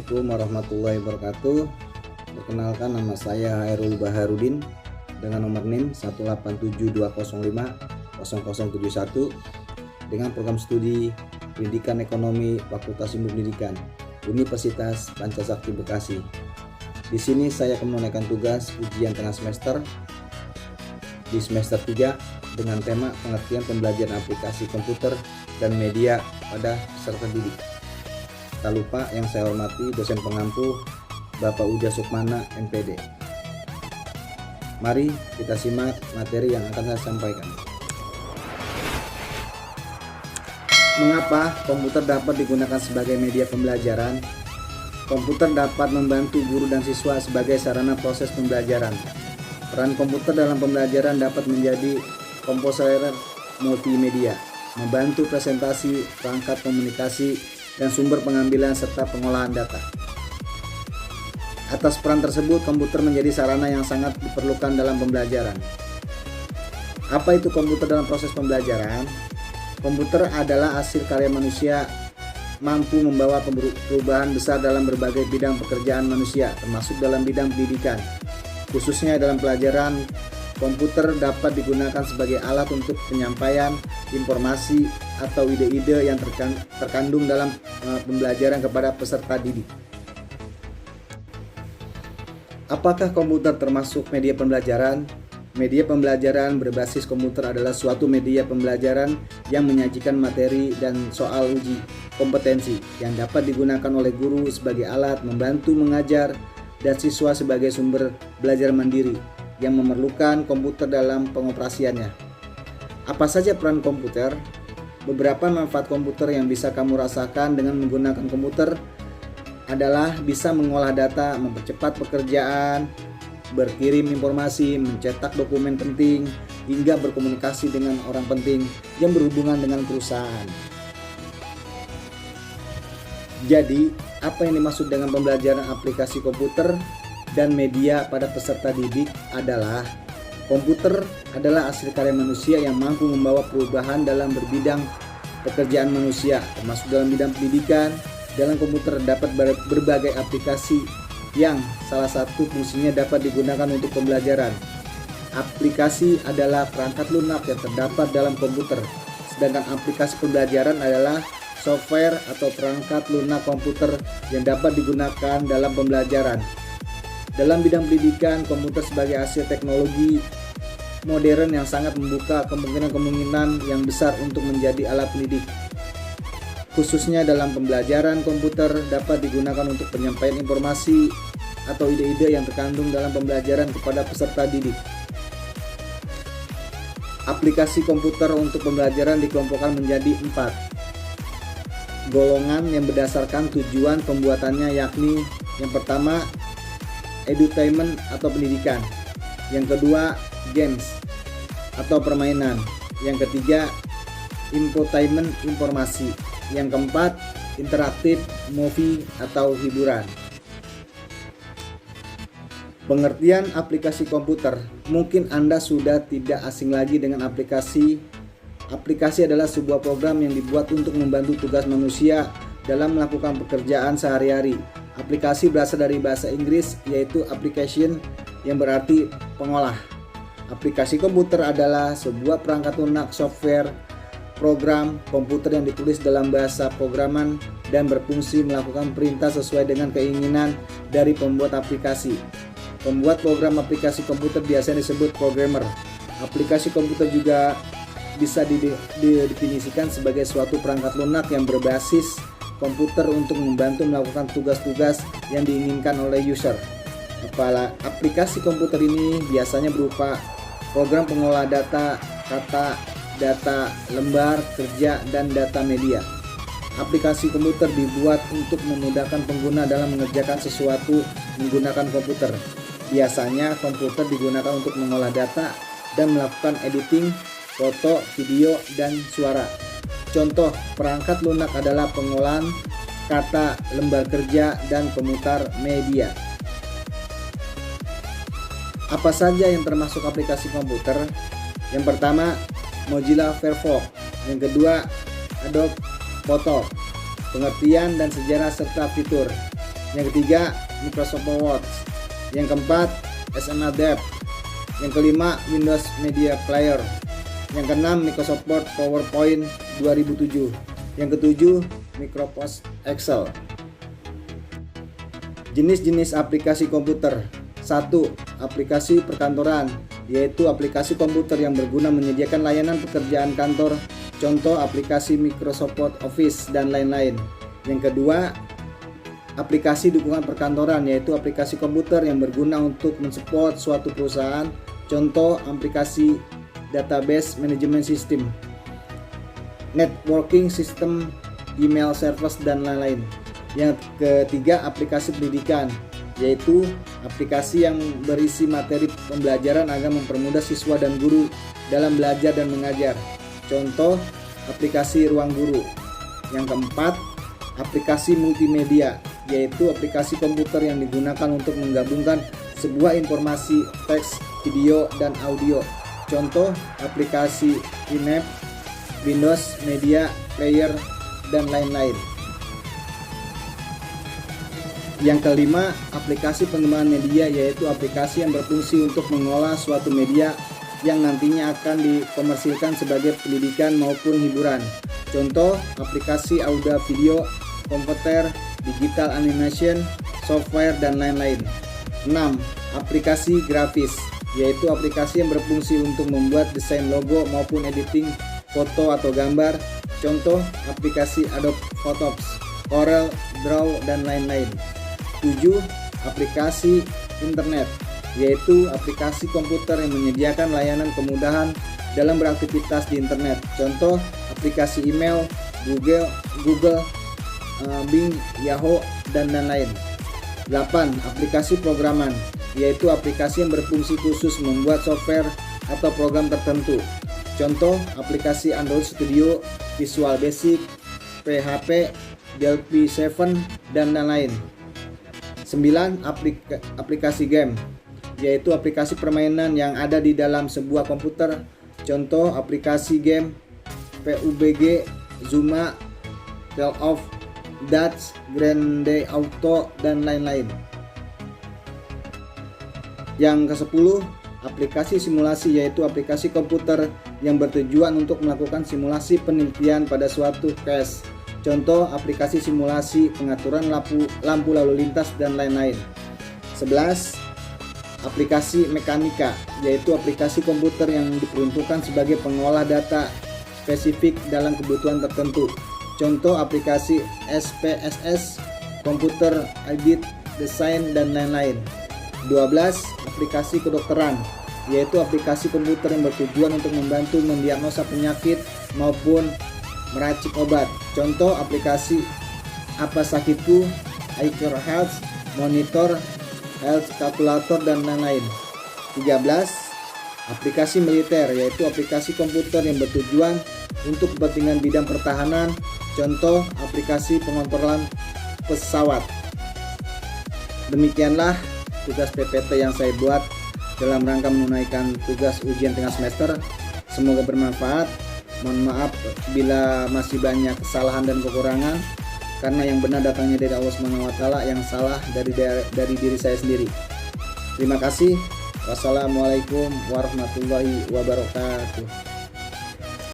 Assalamualaikum warahmatullahi wabarakatuh. Perkenalkan, nama saya Hairul Baharudin dengan nomor NIM 18720500071 dengan program studi Pendidikan Ekonomi Fakultas Ilmu Pendidikan Universitas Pancasakti Bekasi. Di sini saya akan menunaikan tugas ujian tengah semester di semester 3 dengan tema pengertian pembelajaran aplikasi komputer dan media pada peserta didik. Tak lupa yang saya hormati dosen pengampu Bapak Uja Sukmana MPD. Mari kita simak materi yang akan saya sampaikan. Mengapa komputer dapat digunakan sebagai media pembelajaran? Komputer dapat membantu guru dan siswa sebagai sarana proses pembelajaran. Peran komputer dalam pembelajaran dapat menjadi komposer multimedia, membantu presentasi, perangkat komunikasi, dan sumber pengambilan serta pengolahan data. Atas peran tersebut, komputer menjadi sarana yang sangat diperlukan dalam pembelajaran. Apa itu komputer dalam proses pembelajaran? Komputer adalah hasil karya manusia, mampu membawa perubahan besar dalam berbagai bidang pekerjaan manusia, termasuk dalam bidang pendidikan. Khususnya dalam pelajaran, komputer dapat digunakan sebagai alat untuk penyampaian informasi atau ide-ide yang terkandung dalam pembelajaran kepada peserta didik. Apakah komputer termasuk media pembelajaran? Media pembelajaran berbasis komputer adalah suatu media pembelajaran yang menyajikan materi dan soal uji kompetensi yang dapat digunakan oleh guru sebagai alat membantu mengajar dan siswa sebagai sumber belajar mandiri yang memerlukan komputer dalam pengoperasiannya. Apa saja peran komputer? Beberapa manfaat komputer yang bisa kamu rasakan dengan menggunakan komputer adalah bisa mengolah data, mempercepat pekerjaan, berkirim informasi, mencetak dokumen penting, hingga berkomunikasi dengan orang penting yang berhubungan dengan perusahaan. Jadi, apa yang dimaksud dengan pembelajaran aplikasi komputer dan media pada peserta didik adalah komputer adalah hasil karya manusia yang mampu membawa perubahan dalam berbidang pekerjaan manusia, termasuk dalam bidang pendidikan. Dalam komputer dapat berbagai aplikasi yang salah satu fungsinya dapat digunakan untuk pembelajaran. Aplikasi adalah perangkat lunak yang terdapat dalam komputer, sedangkan aplikasi pembelajaran adalah software atau perangkat lunak komputer yang dapat digunakan dalam pembelajaran. Dalam bidang pendidikan, komputer sebagai hasil teknologi modern yang sangat membuka kemungkinan-kemungkinan yang besar untuk menjadi alat pendidik. Khususnya dalam pembelajaran, komputer dapat digunakan untuk penyampaian informasi atau ide-ide yang terkandung dalam pembelajaran kepada peserta didik. Aplikasi komputer untuk pembelajaran dikelompokkan menjadi 4 golongan yang berdasarkan tujuan pembuatannya, yakni yang pertama edutainment atau pendidikan, yang kedua games atau permainan, yang ketiga infotainment informasi, yang keempat interaktif movie atau hiburan. Pengertian aplikasi komputer, mungkin Anda sudah tidak asing lagi dengan aplikasi. Aplikasi adalah sebuah program yang dibuat untuk membantu tugas manusia dalam melakukan pekerjaan sehari-hari. Aplikasi berasal dari bahasa Inggris yaitu application yang berarti pengolah. Aplikasi komputer adalah sebuah perangkat lunak software program komputer yang ditulis dalam bahasa programan dan berfungsi melakukan perintah sesuai dengan keinginan dari pembuat aplikasi. Pembuat program aplikasi komputer biasanya disebut programmer. Aplikasi komputer juga bisa didefinisikan sebagai suatu perangkat lunak yang berbasis komputer untuk membantu melakukan tugas-tugas yang diinginkan oleh user. Aplikasi komputer ini biasanya berupa program pengolah data, kata, data, lembar, kerja, dan data media. Aplikasi komputer dibuat untuk memudahkan pengguna dalam mengerjakan sesuatu menggunakan komputer. Biasanya komputer digunakan untuk mengolah data dan melakukan editing, foto, video, dan suara. Contoh perangkat lunak adalah pengolahan kata, lembar kerja, dan pemutar media. Apa saja yang termasuk aplikasi komputer? Yang pertama, Mozilla Firefox. Yang kedua, Adobe Photo. Pengertian dan sejarah serta fitur. Yang ketiga, Microsoft Word. Yang keempat, SMA Dev. Yang kelima, Windows Media Player. Yang keenam, Microsoft Word PowerPoint 2007. Yang ketujuh, Microsoft Excel. Jenis-jenis aplikasi komputer. 1. Aplikasi perkantoran, yaitu aplikasi komputer yang berguna menyediakan layanan pekerjaan kantor, contoh aplikasi Microsoft Office dan lain-lain. Yang kedua, aplikasi dukungan perkantoran, yaitu aplikasi komputer yang berguna untuk mensupport suatu perusahaan, contoh aplikasi database management system, networking system, email service dan lain-lain. Yang ketiga, aplikasi pendidikan, yaitu aplikasi yang berisi materi pembelajaran agar mempermudah siswa dan guru dalam belajar dan mengajar, contoh aplikasi ruang guru. Yang keempat, aplikasi multimedia, yaitu aplikasi komputer yang digunakan untuk menggabungkan sebuah informasi teks, video, dan audio, contoh aplikasi Winamp, Windows Media Player, dan lain-lain. Yang kelima, aplikasi pengembangan media, yaitu aplikasi yang berfungsi untuk mengolah suatu media yang nantinya akan dikomersilkan sebagai pendidikan maupun hiburan, contoh aplikasi audio video, komputer, digital animation, software, dan lain-lain. 6. Aplikasi grafis, yaitu aplikasi yang berfungsi untuk membuat desain logo maupun editing foto atau gambar, contoh aplikasi Adobe Photoshop, Corel Draw, dan lain-lain. 7. Aplikasi internet, yaitu aplikasi komputer yang menyediakan layanan kemudahan dalam beraktivitas di internet, contoh aplikasi email, Google, Bing, Yahoo, dan lain-lain. 8. Aplikasi programan, yaitu aplikasi yang berfungsi khusus membuat software atau program tertentu, contoh aplikasi Android Studio, Visual Basic, PHP, Delphi 7, dan lain-lain. 9. Aplikasi game, yaitu aplikasi permainan yang ada di dalam sebuah komputer, contoh aplikasi game PUBG, Zuma, Tale of Dutch, Grand Theft Auto, dan lain-lain. Yang ke-10, aplikasi simulasi, yaitu aplikasi komputer yang bertujuan untuk melakukan simulasi penelitian pada suatu case, contoh aplikasi simulasi pengaturan lampu lalu lintas, dan lain-lain. 11. Aplikasi mekanika, yaitu aplikasi komputer yang diperuntukkan sebagai pengolah data spesifik dalam kebutuhan tertentu, contoh aplikasi SPSS, komputer edit, desain, dan lain-lain. 12. Aplikasi kedokteran, yaitu aplikasi komputer yang bertujuan untuk membantu mendiagnosa penyakit maupun meracik obat, contoh aplikasi Apa Sakitku, iCare Health, Monitor Health Calculator, dan lain-lain. 13. Aplikasi militer, yaitu aplikasi komputer yang bertujuan untuk kepentingan bidang pertahanan, contoh aplikasi pengontrolan pesawat. Demikianlah tugas PPT yang saya buat dalam rangka menunaikan tugas ujian tengah semester. Semoga bermanfaat. Mohon maaf bila masih banyak kesalahan dan kekurangan, karena yang benar datangnya dari Allah SWT, yang salah dari diri saya sendiri. Terima kasih. Wassalamualaikum warahmatullahi wabarakatuh.